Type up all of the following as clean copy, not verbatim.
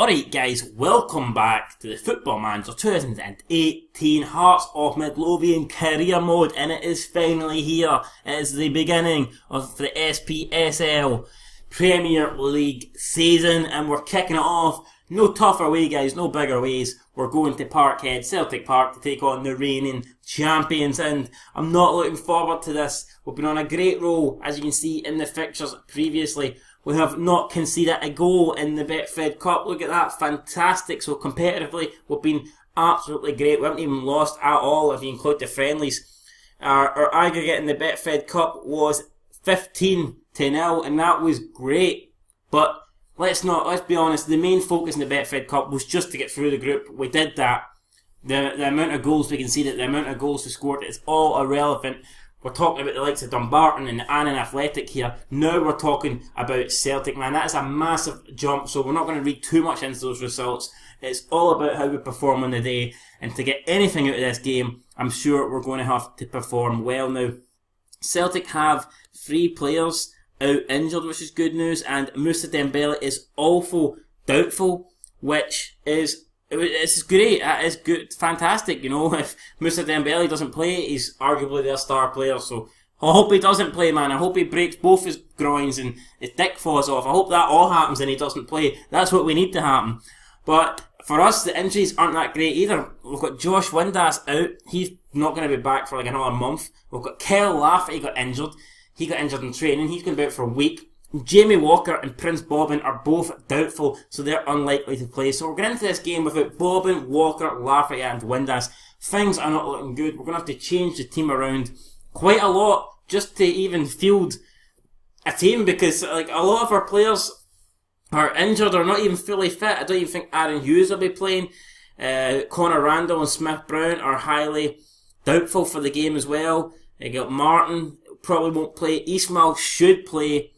Alright guys, welcome back to the Football Manager 2018 Hearts of Midlothian career mode, and it is finally here. It is the beginning of the SPSL Premier League season, and we're kicking it off. No tougher way guys, no bigger ways. We're going to Parkhead, Celtic Park, to take on the reigning champions, and I'm not looking forward to this. We've been on a great roll, as you can see in the fixtures previously. We have not conceded a goal in the Betfred Cup. Look at that, fantastic. So competitively, we've been absolutely great. We haven't even lost at all if you include the friendlies. Our aggregate in the Betfred Cup was 15-0, and that was great. But let's be honest, the main focus in the Betfred Cup was just to get through the group. We did that. The amount of goals we conceded, the amount of goals we scored, it's all irrelevant. We're talking about the likes of Dumbarton and Annan Athletic here. Now we're talking about Celtic, man. That is a massive jump, so we're not going to read too much into those results. It's all about how we perform on the day, and to get anything out of this game, I'm sure we're going to have to perform well now. Celtic have 3 players out injured, which is good news, and Moussa Dembele is also doubtful, which is... It's great, it is good, fantastic, you know. If Moussa Dembele doesn't play, he's arguably their star player, so I hope he doesn't play, man. I hope he breaks both his groins and his dick falls off. I hope that all happens and he doesn't play. That's what we need to happen. But for us, the injuries aren't that great either. We've got Josh Windass out, he's not going to be back for like another month. We've got Kyle Lafferty got injured, he got injured in training, he's going to be out for a week. Jamie Walker and Prince Bobbin are both doubtful, so they're unlikely to play. So we're going into this game without Bobbin, Walker, Lafferty and Windass. Things are not looking good. We're going to have to change the team around quite a lot just to even field a team, because like a lot of our players are injured or not even fully fit. I don't even think Aaron Hughes will be playing. Connor Randall and Smith Brown are highly doubtful for the game as well. You got Martin, probably won't play. Ismail should play.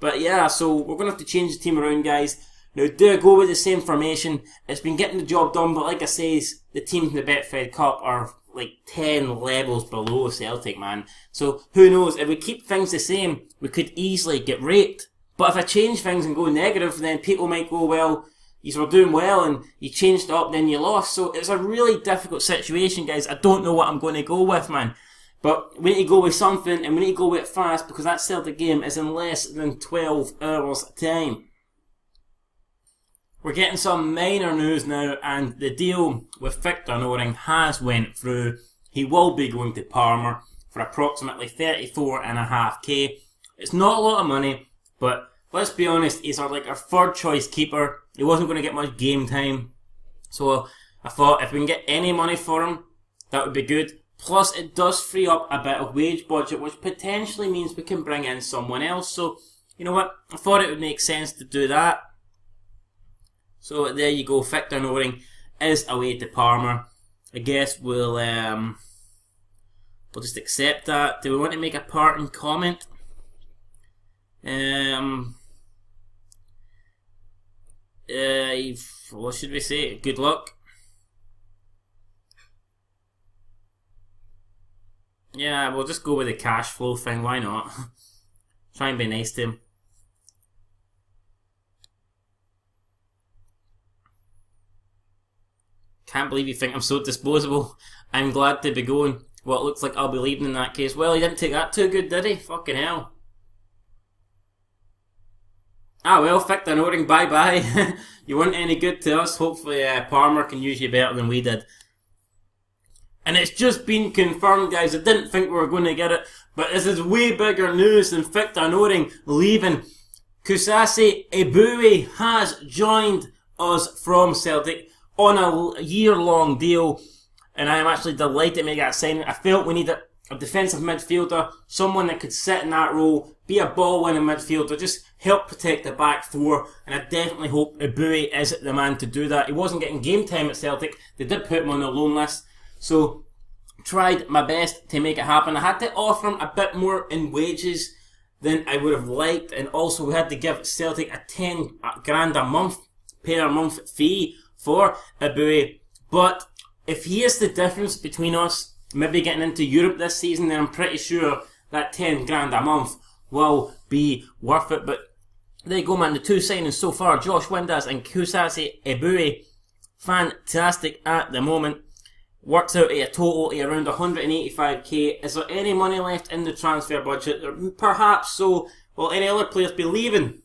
But yeah, so we're going to have to change the team around, guys. Now, do I go with the same formation? It's been getting the job done, but like I say, the teams in the Betfred Cup are like 10 levels below Celtic, man. So who knows? If we keep things the same, we could easily get raped. But if I change things and go negative, then people might go, well, you were doing well and you changed it up, then you lost. So it's a really difficult situation, guys. I don't know what I'm going to go with, man. But we need to go with something, and we need to go with it fast, because that Celtic game is in less than 12 hours time. We're getting some minor news now, and the deal with Victor Noring has went through. He will be going to Parma for approximately 34.5k. It's not a lot of money, but let's be honest, he's our third choice keeper. He wasn't going to get much game time, so I thought if we can get any money for him, that would be good. Plus, it does free up a bit of wage budget, which potentially means we can bring in someone else. So, you know what? I thought it would make sense to do that. So, there you go. Victor Noring is away to Parma. I guess we'll just accept that. Do we want to make a parting comment? What should we say? Good luck. Yeah, we'll just go with the cash flow thing, why not? Try and be nice to him. Can't believe you think I'm so disposable. I'm glad to be going. Well, it looks like I'll be leaving in that case. Well, he didn't take that too good, did he? Fucking hell. Ah well, Victor Noring, bye bye. You weren't any good to us. Hopefully Parma can use you better than we did. And it's just been confirmed, guys. I didn't think we were going to get it, but this is way bigger news than Victor Noring leaving. Kusasi Eboué has joined us from Celtic on a year-long deal, and I am actually delighted to make that signing. I felt we needed a defensive midfielder, someone that could sit in that role, be a ball-winning midfielder, just help protect the back four, and I definitely hope Eboué is the man to do that. He wasn't getting game time at Celtic. They did put him on the loan list. So, tried my best to make it happen. I had to offer him a bit more in wages than I would have liked, and also we had to give Celtic a 10 grand a month per month fee for Eboué. But if he is the difference between us maybe getting into Europe this season, then I'm pretty sure that 10 grand a month will be worth it. But There you go, man. The two signings so far, Josh Windass and Kusasi Ebue. Fantastic at the moment. Works out at a total of around 185k. Is there any money left in the transfer budget? Perhaps so. Will any other players be leaving?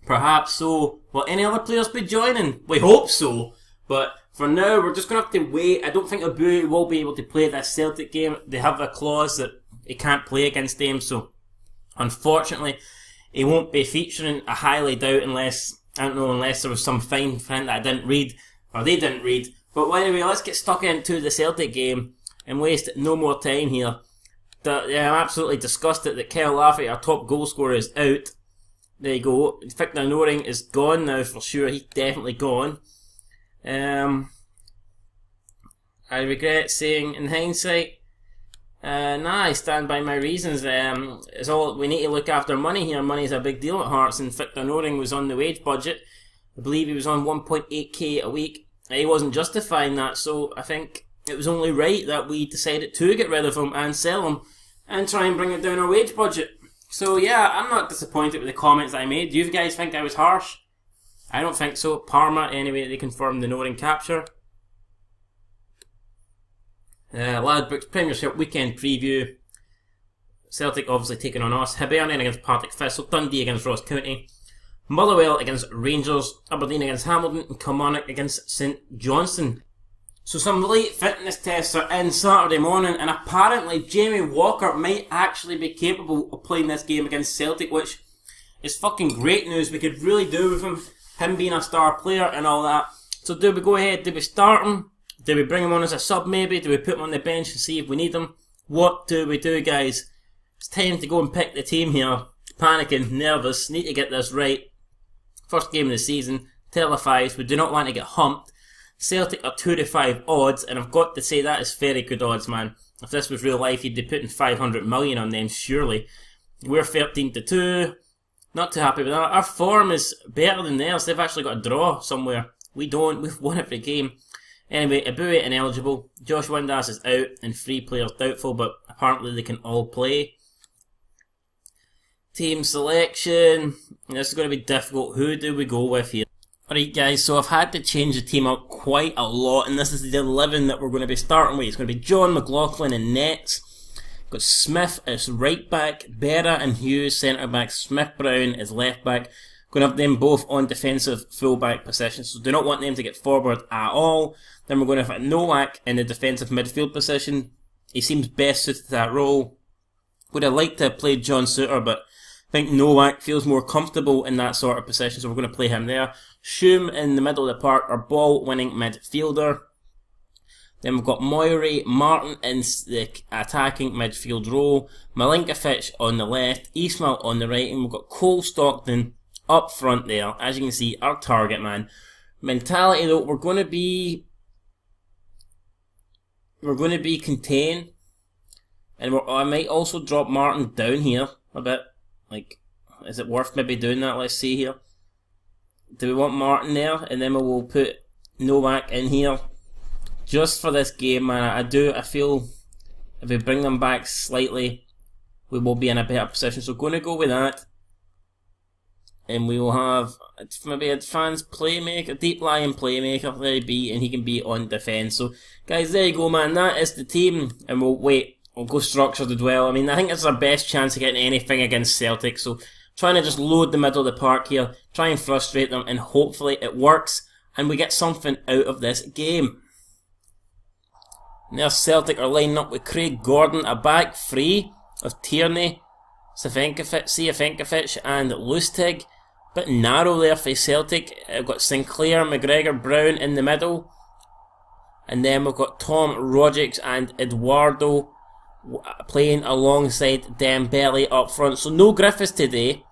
Perhaps so. Will any other players be joining? We hope so. But for now, we're just going to have to wait. I don't think Ebue will be able to play this Celtic game. They have a clause that he can't play against them, so unfortunately, he won't be featuring. I highly doubt unless there was some fine print that I didn't read, or they didn't read. But anyway, let's get stuck into the Celtic game and waste no more time here. I'm absolutely disgusted that Kyle Laffy, our top goal scorer, is out. There you go. Victor Noring is gone now for sure. He's definitely gone. I regret saying in hindsight, I stand by my reasons. It's all we need to look after money here. Money is a big deal at Hearts, and Victor Noring was on the wage budget. I believe he was on 1.8k a week. He wasn't justifying that, so I think it was only right that we decided to get rid of him and sell him and try and bring it down our wage budget. So yeah, I'm not disappointed with the comments I made. Do you guys think I was harsh? I don't think so. Parma, anyway, they confirmed the Noring capture. Ladbrokes Premiership weekend preview. Celtic obviously taking on us. Hibernian against Partick Thistle. Dundee against Ross County. Motherwell against Rangers. Aberdeen against Hamilton. And Kilmarnock against St Johnstone. So some late fitness tests are in Saturday morning, and apparently Jamie Walker might actually be capable of playing this game against Celtic, which is fucking great news. We could really do with him being a star player and all that. So do we go ahead? Do we start him? Do we bring him on as a sub maybe? Do we put him on the bench and see if we need him? What do we do, guys? It's time to go and pick the team here. Panicking, nervous, need to get this right. First game of the season, televised. We do not want to get humped. Celtic are 2-5 odds, and I've got to say that is very good odds, man. If this was real life, you'd be putting 500 million on them, surely. We're 13-2. Not too happy with that. Our form is better than theirs. They've actually got a draw somewhere. We don't. We've won every game. Anyway, Ebue ineligible. Josh Windass is out, and 3 players doubtful, but apparently they can all play. Team selection. This is going to be difficult. Who do we go with here? Alright guys, so I've had to change the team up quite a lot, and this is the 11 that we're going to be starting with. It's going to be John McLaughlin in nets. Got Smith as right back, Berra and Hughes centre back, Smith Brown as left back. Going to have them both on defensive full back positions, so do not want them to get forward at all. Then we're going to have Nowak in the defensive midfield position. He seems best suited to that role. Would have liked to have played John Souttar, but I think Nowak feels more comfortable in that sort of position, so we're going to play him there. Shum in the middle of the park, our ball-winning midfielder. Then we've got Moiri, Martin in the attacking midfield role, Milinkovic on the left, Ismail on the right, and we've got Cole Stockton up front there. As you can see, our target man. Mentality though, we're going to be contained, and I might also drop Martin down here a bit. Like, is it worth maybe doing that? Let's see here. Do we want Martin there? And then we will put Nowak in here. Just for this game, man. I feel if we bring them back slightly, we will be in a better position. So going to go with that. And we will have maybe advanced playmaker, deep lying playmaker, let it be, and he can be on defence. So guys, there you go, man. That is the team. And we'll go structured as well. I mean, I think it's our best chance of getting anything against Celtic. So trying to just load the middle of the park here, try and frustrate them, and hopefully it works and we get something out of this game. Now Celtic are lining up with Craig Gordon, a back three of Tierney, Siafenkovic and Lustig. Bit narrow there for Celtic. We've got Sinclair, McGregor, Brown in the middle. And then we've got Tom Rogic and Eduardo playing alongside Dembele up front. So no Griffiths today.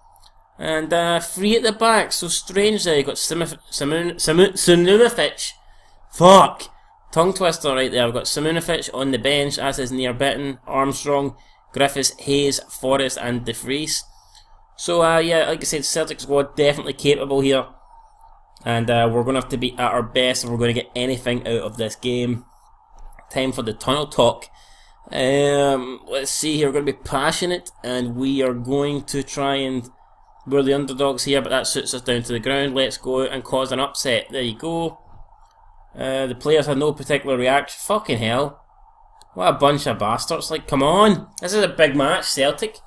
And 3 at the back. So strange there. You've got Simunovic. Fuck! Tongue twister right there. We've got Simunovic on the bench, as is Near Bitten, Armstrong, Griffiths, Hayes, Forrest and De Vries. So yeah, like I said, Celtic squad definitely capable here. And we're going to have to be at our best if we're going to get anything out of this game. Time for the tunnel talk. Let's see here, we're going to be passionate, and we are going to try and We're the underdogs here, but that suits us down to the ground. Let's go out and cause an upset. There you go. The players had no particular reaction. Fucking hell. What a bunch of bastards. Like, come on. This is a big match, Celtic.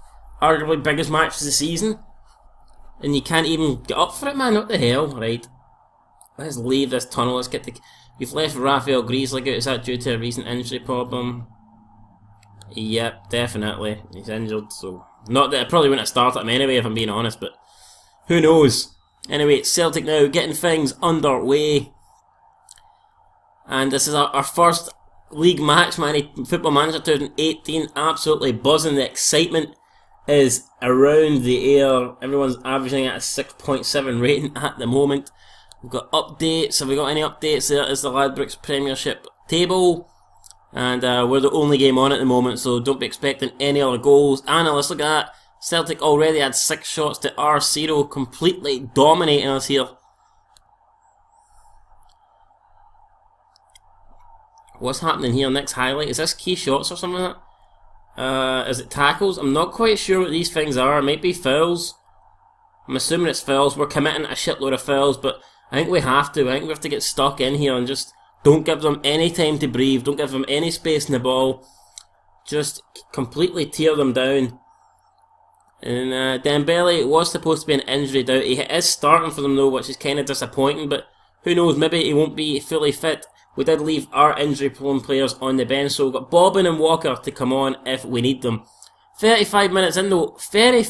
Arguably biggest match of the season. And you can't even get up for it, man. What the hell? Right. Let's leave this tunnel. Let's get the... We've left Raphael Griezlick out. Is that due to a recent injury problem? Yep, definitely. He's injured, so... Not that I probably wouldn't have started him anyway, if I'm being honest, but... Who knows? Anyway, Celtic now getting things underway. And this is our first league match, Football Manager 2018. Absolutely buzzing. The excitement is around the air. Everyone's averaging at a 6.7 rating at the moment. We've got updates. Have we got any updates? There is the Ladbrokes Premiership table. And we're the only game on at the moment, so don't be expecting any other goals. Analysts, look at that. Celtic already had 6 shots to our 0, completely dominating us here. What's happening here? Next highlight. Is this key shots or something like that? Is it tackles? I'm not quite sure what these things are. It might be fouls. I'm assuming it's fouls. We're committing a shitload of fouls, but I think we have to. I think we have to get stuck in here and just don't give them any time to breathe. Don't give them any space in the ball. Just completely tear them down. And Dembele was supposed to be an injury doubt. He is starting for them though, which is kind of disappointing, but who knows, maybe he won't be fully fit. We did leave our injury-prone players on the bench, so we've got Bobbin and Walker to come on if we need them. 35 minutes in though, very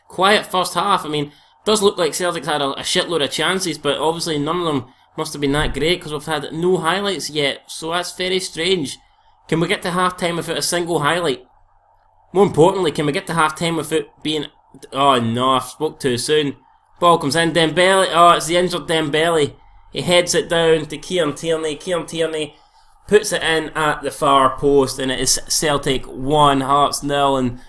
quiet first half. I mean, it does look like Celtic's had a shitload of chances, but obviously none of them must have been that great because we've had no highlights yet, so that's very strange. Can we get to half-time without a single highlight? More importantly, can we get to half-time without being... Oh no, I spoke too soon. Ball comes in, Dembele, oh it's the injured Dembele. He heads it down to Kieran Tierney. Kieran Tierney puts it in at the far post, and it is Celtic 1, Hearts 0. And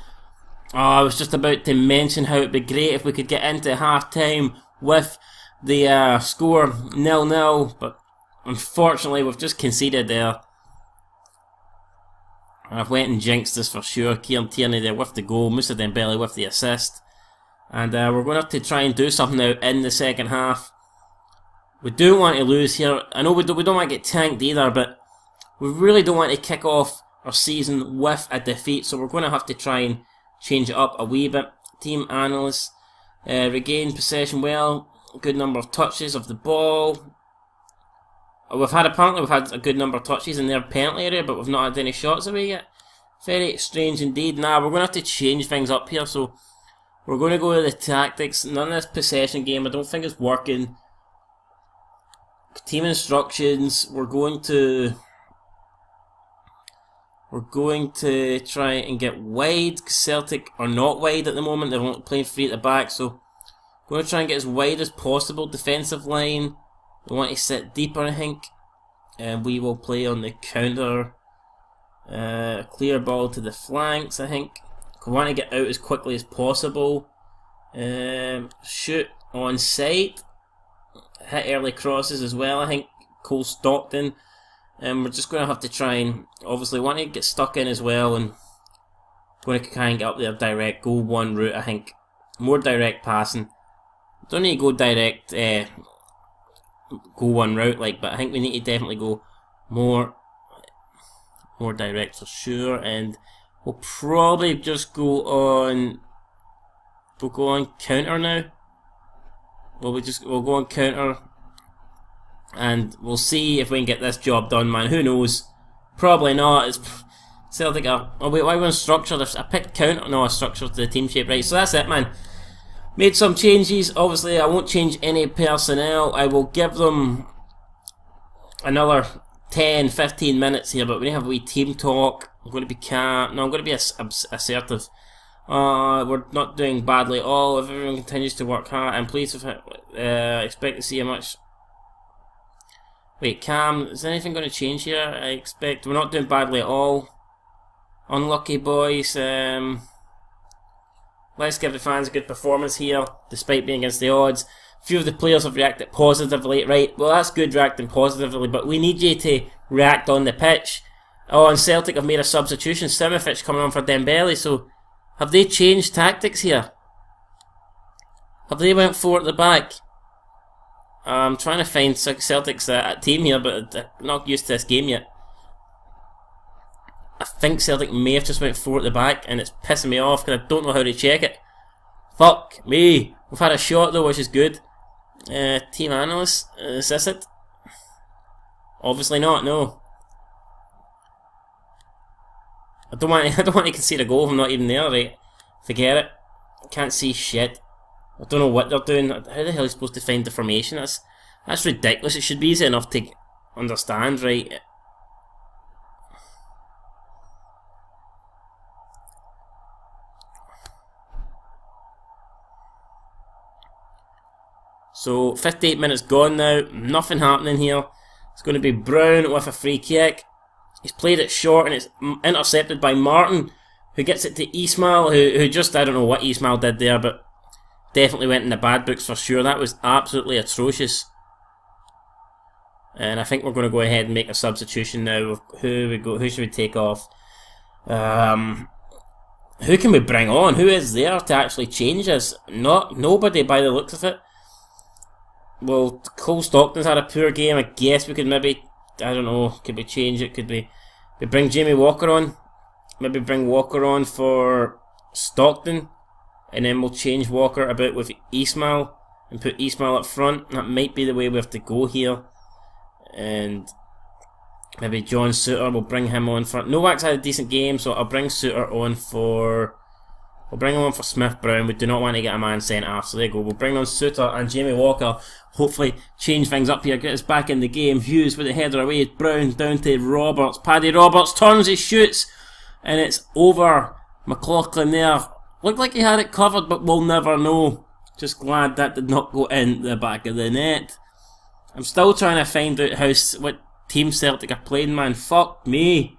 I was just about to mention how it'd be great if we could get into half-time with the score 0-0, but unfortunately we've just conceded there. I've went and jinxed this for sure. Kieran Tierney there with the goal, Moussa Dembele with the assist. And we're going to have to try and do something now in the second half. We don't want to lose here. I know we don't want to get tanked either, but we really don't want to kick off our season with a defeat, so we're going to have to try and change it up a wee bit. Team analysts regain possession well, good number of touches of the ball. Apparently we've had a good number of touches in their penalty area, but we've not had any shots away yet. Very strange indeed. Nah, we're going to have to change things up here, so we're going to go with the tactics. None of this possession game, I don't think it's working. Team instructions, we're going to try and get wide, because Celtic are not wide at the moment. They're only playing free at the back, so we're going to try and get as wide as possible. Defensive line, we want to sit deeper, I think, and we will play on the counter. Clear ball to the flanks, I think. We want to get out as quickly as possible. Shoot on sight. Hit early crosses as well, I think. Cole Stockton. We're just going to have to try and obviously want to get stuck in as well, and going to try and get up there direct. Go one route, I think. More direct passing. Don't need to go direct, go one route, like, but I think we need to definitely go more direct for sure, and we'll probably just go on counter now. We'll go on counter, and we'll see if we can get this job done, man. Who knows? Probably not. It's Celtic are... Oh wait, why we're on structure? I picked counter. No, structure to the team shape, right? So that's it, man. Made some changes. Obviously, I won't change any personnel. I will give them another 10-15 minutes here, but we have a wee team talk. I'm going to be calm. No, I'm going to be assertive. We're not doing badly at all. If everyone continues to work hard, I'm pleased with it. Expect to see a much... Wait, calm. Is anything going to change here? I expect we're not doing badly at all. Unlucky boys. Let's give the fans a good performance here, despite being against the odds. A few of the players have reacted positively. Right, well that's good reacting positively, but we need you to react on the pitch. Oh, and Celtic have made a substitution. Simovic coming on for Dembele, so have they changed tactics here? Have they went 4 at the back? I'm trying to find Celtic's team here, but I'm not used to this game yet. I think Celtic may have just went 4 at the back, and it's pissing me off because I don't know how to check it. Fuck me. We've had a shot though, which is good. Team analyst, is this it? Obviously not, no. I don't want to concede a goal if I'm not even there, right? Forget it. Can't see shit. I don't know what they're doing. How the hell are you supposed to find the formation? That's ridiculous. It should be easy enough to understand, right? So 58 minutes gone now. Nothing happening here. It's going to be Brown with a free kick. He's played it short and it's intercepted by Martin, who gets it to Ismail, who just, I don't know what Ismail did there, but definitely went in the bad books for sure. That was absolutely atrocious. And I think we're going to go ahead and make a substitution now of who should we take off? Who can we bring on? Who is there to actually change us? Nobody by the looks of it. Well, Cole Stockton's had a poor game. I guess we could maybe, I don't know, could we change it? Could we bring Jamie Walker on? Maybe bring Walker on for Stockton, and then we'll change Walker a bit with Ismail and put Ismail up front. That might be the way we have to go here. And maybe John Suter, we'll bring him on for... Novak's had a decent game, so I'll bring Suter on for... We'll bring him on for Smith Brown. We do not want to get a man sent off, so there you go. We'll bring on Suter and Jamie Walker. Hopefully change things up here, get us back in the game. Hughes with the header away, Brown down to Roberts. Paddy Roberts turns, he shoots, and it's over. McLaughlin there. Looked like he had it covered, but we'll never know. Just glad that did not go in the back of the net. I'm still trying to find out what team Celtic are playing, man. Fuck me.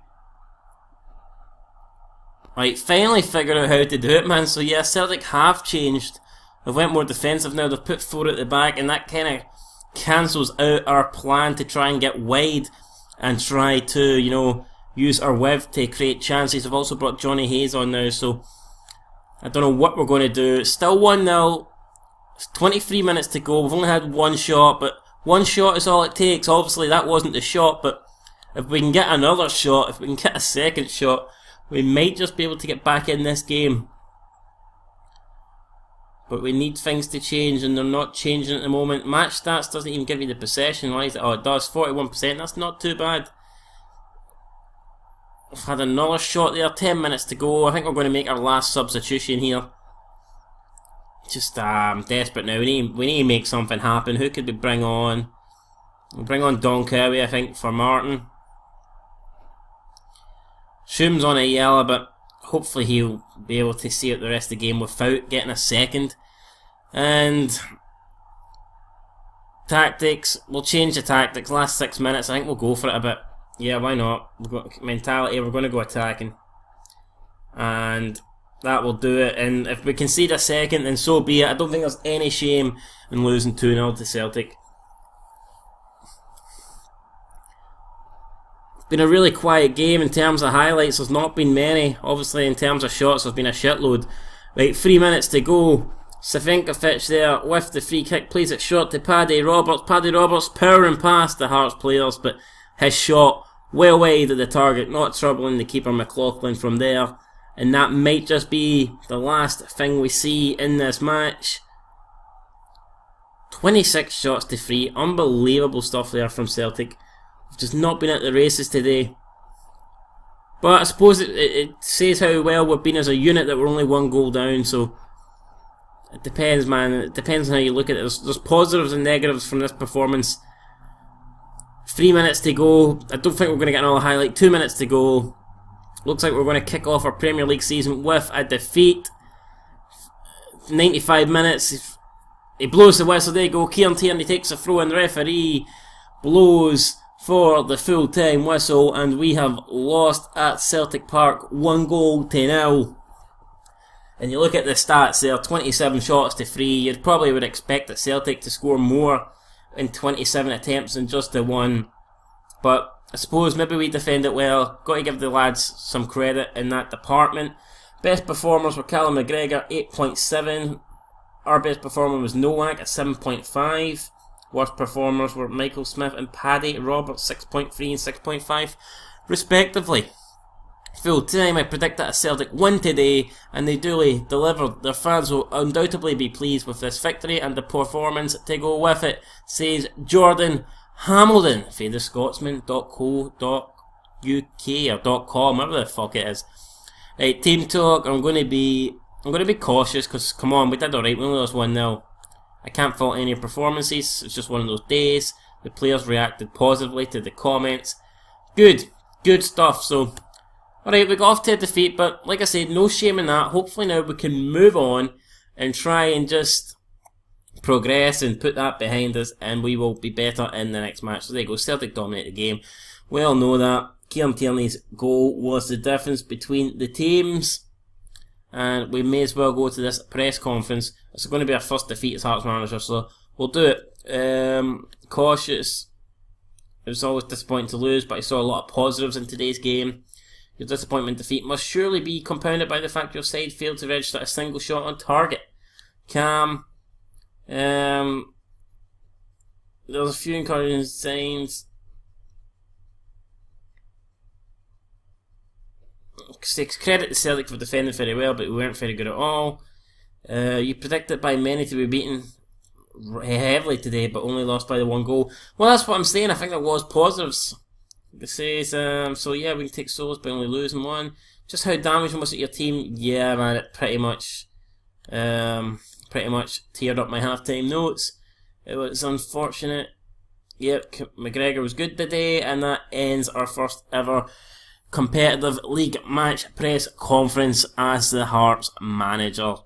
Right, finally figured out how to do it, man. So yeah, Celtic have changed. They've went more defensive now. They've put 4 at the back, and that kind of cancels out our plan to try and get wide and try to, you know, use our width to create chances. They've also brought Johnny Hayes on now, so I don't know what we're going to do. Still 1-0. It's 23 minutes to go. We've only had one shot, but one shot is all it takes. Obviously, that wasn't the shot, but if we can get another shot, if we can get a second shot, we might just be able to get back in this game. But we need things to change, and they're not changing at the moment. Match stats doesn't even give you the possession. Why is it? Oh, it does. 41%. That's not too bad. We've had another shot there. 10 minutes to go. I think we're going to make our last substitution here. Just I'm desperate now. We need to make something happen. Who could we bring on? We'll bring on Don Cowie, I think, for Martin. Shroom's on a yellow, but hopefully he'll be able to see out the rest of the game without getting a second. And tactics, we'll change the tactics. Last 6 minutes, I think we'll go for it a bit. Yeah, why not? We've got mentality, we're going to go attacking. And that will do it. And if we concede a second, then so be it. I don't think there's any shame in losing 2-0 to Celtic. Been a really quiet game in terms of highlights. There's not been many. Obviously in terms of shots there's been a shitload. Right, 3 minutes to go. Savinkovic there with the free kick, plays it short to Paddy Roberts. Paddy Roberts powering past the Hearts players, but his shot well wide of the target, not troubling the keeper McLaughlin from there. And that might just be the last thing we see in this match. 26 shots to 3, unbelievable stuff there from Celtic. We've just not been at the races today. But I suppose it says how well we've been as a unit that we're only 1 goal down, so it depends, man. It depends on how you look at it. There's positives and negatives from this performance. 3 minutes to go. I don't think we're going to get another highlight. 2 minutes to go. Looks like we're going to kick off our Premier League season with a defeat. 95 minutes. He blows the whistle. There you go. Kieran Tierney takes a throw, and the referee blows for the full-time whistle, and we have lost at Celtic Park 1-0. And you look at the stats there, 27 shots to 3. You probably would expect that Celtic to score more in 27 attempts than just the 1. But I suppose maybe we defend it well. Got to give the lads some credit in that department. Best performers were Callum McGregor, 8.7. Our best performer was Nowak at 7.5. Worst performers were Michael Smith and Paddy Roberts, 6.3 and 6.5 respectively. Full time, I predicted a Celtic win today, and they duly delivered. Their fans will undoubtedly be pleased with this victory and the performance to go with it, says Jordan Hamilton, fatherscotsman.co.uk or .com, whatever the fuck it is. Right, team talk. I'm going to be cautious because come on, we did alright. We only lost 1-0. I can't fault any performances. It's just one of those days. The players reacted positively to the comments. Good stuff. So, alright, we got off to a defeat, but like I said, no shame in that. Hopefully now we can move on and try and just progress and put that behind us, and we will be better in the next match. So there you go, Celtic dominate the game. We all know that. Kieran Tierney's goal was the difference between the teams, and we may as well go to this press conference. It's going to be our first defeat as Hearts manager, so we'll do it. Cautious. It was always disappointing to lose, but I saw a lot of positives in today's game. Your disappointment defeat must surely be compounded by the fact your side failed to register a single shot on target. Cam, there's a few encouraging signs. Credit to Celtic for defending very well, but we weren't very good at all. You predicted by many to be beaten heavily today, but only lost by the 1 goal. Well, that's what I'm saying. I think there was positives. It says, so yeah, we can take souls by only losing 1. Just how damaging was it your team? Yeah, man, it pretty much teared up my half-time notes. It was unfortunate. Yep, McGregor was good today, and that ends our first ever competitive league match press conference as the Hearts manager.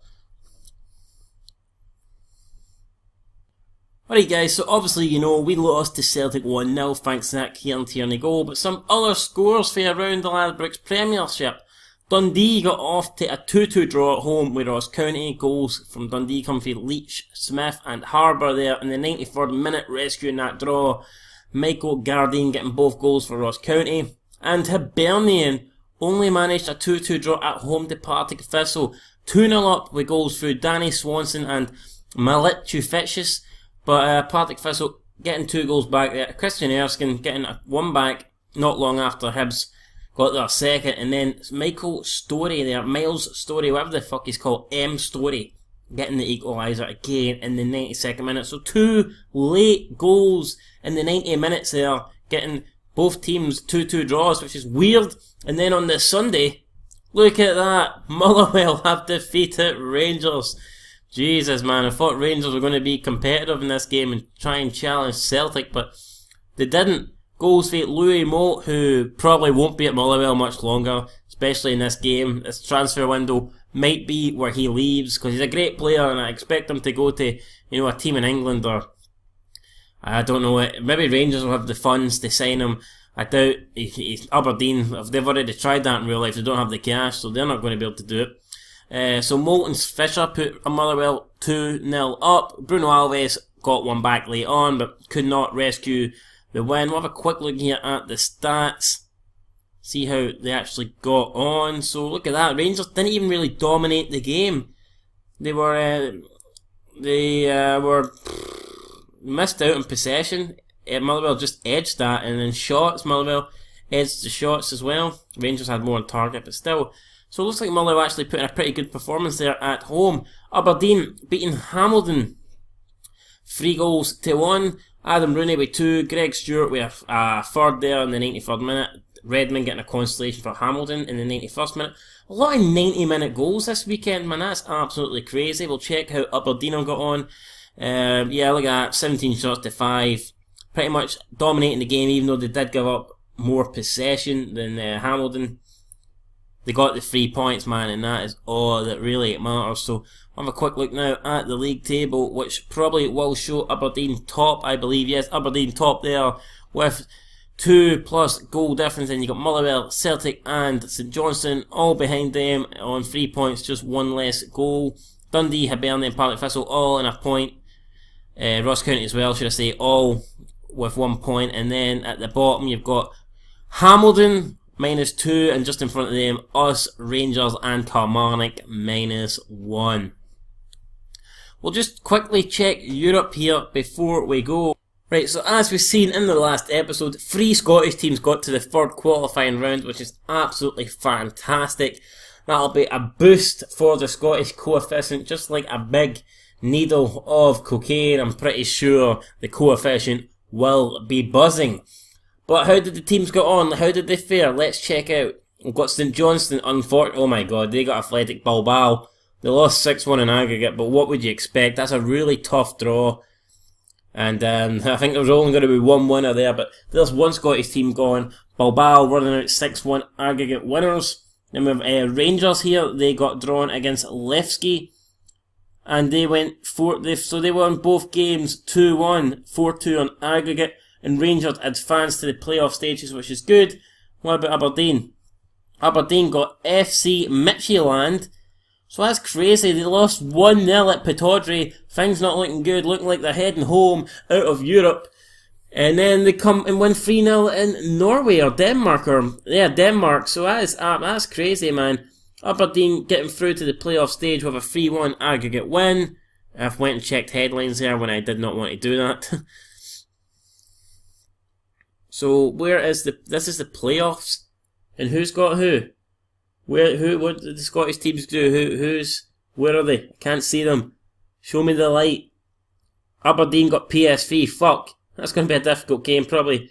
Alright guys, so obviously you know we lost to Celtic 1-0 thanks to that Kieran Tierney goal, but some other scores for around the Ladbrokes Premiership. Dundee got off to a 2-2 draw at home with Ross County. Goals from Dundee come from Leach, Smith and Harbour there in the 93rd minute, rescuing that draw. Michael Gardine getting both goals for Ross County. And Hibernian only managed a 2-2 draw at home to Partick Thistle. 2-0 up with goals through Danny Swanson and Malituficius. But Partick Thistle getting 2 goals back there. Christian Erskine getting 1 back not long after Hibs got their second. And then Michael Story there, Miles Story, whatever the fuck he's called, M Story, getting the equaliser again in the 92nd minute. So 2 late goals in the 90 minutes there, getting both teams 2-2 draws, which is weird. And then on this Sunday, look at that, Motherwell have defeated Rangers. Jesus, man, I thought Rangers were going to be competitive in this game and try and challenge Celtic, but they didn't. Goals for Louis Moult, who probably won't be at Motherwell much longer, especially in this game. This transfer window might be where he leaves, because he's a great player, and I expect him to go to, you know, a team in England, or I don't know, maybe Rangers will have the funds to sign him. I doubt he's Aberdeen, if they've already tried that in real life, they don't have the cash, so they're not going to be able to do it. So Moulton Fisher put Motherwell 2-0 up. Bruno Alves got 1 back late on, but could not rescue the win. We'll have a quick look here at the stats. See how they actually got on. So look at that. Rangers didn't even really dominate the game. They were missed out on possession. Motherwell just edged that, and then shots, Motherwell edged the shots as well. Rangers had more on target, but still. So it looks like Motherwell actually put in a pretty good performance there at home. Aberdeen beating Hamilton 3-1. Adam Rooney with 2. Greg Stewart with a third there in the 93rd minute. Redmond getting a consolation for Hamilton in the 91st minute. A lot of 90-minute goals this weekend, man. That's absolutely crazy. We'll check how Aberdeen got on. Yeah, look at that. 17 shots to 5. Pretty much dominating the game, even though they did give up more possession than Hamilton. They got the 3 points, man, and that is all that really matters. So, we'll have a quick look now at the league table, which probably will show Aberdeen top, I believe. Yes, Aberdeen top there with 2+ goal difference. And you got Motherwell, Celtic and St Johnstone all behind them on 3 points, just 1 less goal. Dundee, Hibernian and Partick Thistle all in a point. Ross County as well, should I say, all with 1 point. And then at the bottom you've got Hamilton -2, and just in front of them, us, Rangers and Kilmarnock -1. we'll just quickly check Europe here before we go. Right, so as we've seen in the last episode, 3 Scottish teams got to the 3rd qualifying round, which is absolutely fantastic. That'll be a boost for the Scottish coefficient, just like a big needle of cocaine. I'm pretty sure the coefficient will be buzzing. But how did the teams get on? How did they fare? Let's check out. We've got St Johnstone, oh my god, they got Athletic Bilbao. They lost 6-1 in aggregate, but what would you expect? That's a really tough draw. And I think there was only going to be one winner there, but there's one Scottish team going. Bilbao running out 6-1 aggregate winners. Then we have Rangers here. They got drawn against Levski. And they went so they won both games 2-1, 4-2 on aggregate. And Rangers advanced to the playoff stages, which is good. What about Aberdeen? Aberdeen got FC Midtjylland. So that's crazy. They lost 1-0 at Pittodrie. Things not looking good, looking like they're heading home out of Europe. And then they come and win 3-0 in Norway or Denmark Denmark. So that's crazy, man. Aberdeen getting through to the playoff stage with a 3-1 aggregate win. I've went and checked headlines there when I did not want to do that. So this is the playoffs, and who's got who? What did the Scottish teams do? Where are they? I can't see them. Show me the light. Aberdeen got PSV. Fuck. That's going to be a difficult game, probably.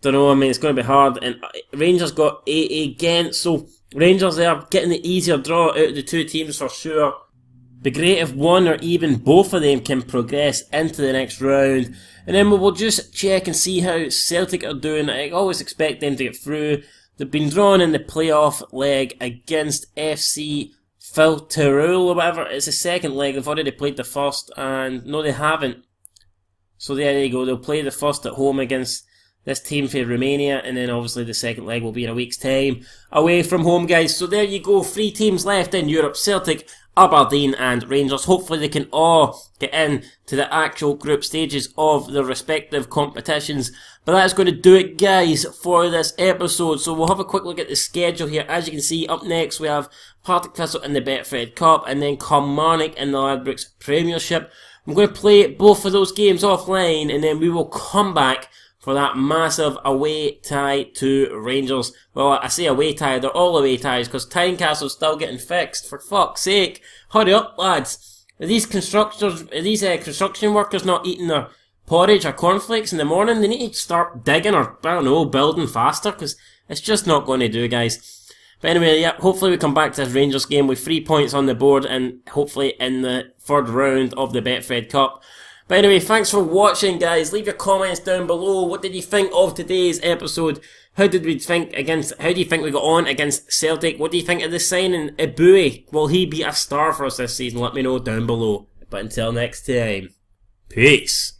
Don't know, I mean, it's going to be hard. And Rangers got AA Ghent, so Rangers are getting the easier draw out of the 2 teams for sure. Be great if one or even both of them can progress into the next round. And then we will just check and see how Celtic are doing. I always expect them to get through. They've been drawn in the playoff leg against FC Filterul or whatever. It's the second leg. They've already played the first, and no, they haven't. So there you go. They'll play the first at home against this team for Romania, and then obviously the second leg will be in a week's time away from home, guys. So there you go. 3 teams left in Europe: Celtic, Aberdeen and Rangers. Hopefully they can all get in to the actual group stages of their respective competitions. But that's going to do it, guys, for this episode. So we'll have a quick look at the schedule here. As you can see, up next we have Partick Thistle in the Betfred Cup, and then Kilmarnock in the Ladbrokes Premiership. I'm going to play both of those games offline, and then we will come back for that massive away tie to Rangers. Well, I say away tie, they're all away ties, because Tynecastle's still getting fixed, for fuck's sake. Hurry up, lads. Are these construction workers not eating their porridge or cornflakes in the morning? They need to start digging or, I don't know, building faster, because it's just not going to do, guys. But anyway, yeah, hopefully we come back to this Rangers game with 3 points on the board, and hopefully in the 3rd round of the Betfred Cup. But anyway, thanks for watching, guys. Leave your comments down below. What did you think of today's episode? How do you think we got on against Celtic? What do you think of the signing Ibue? Will he be a star for us this season? Let me know down below. But until next time, peace.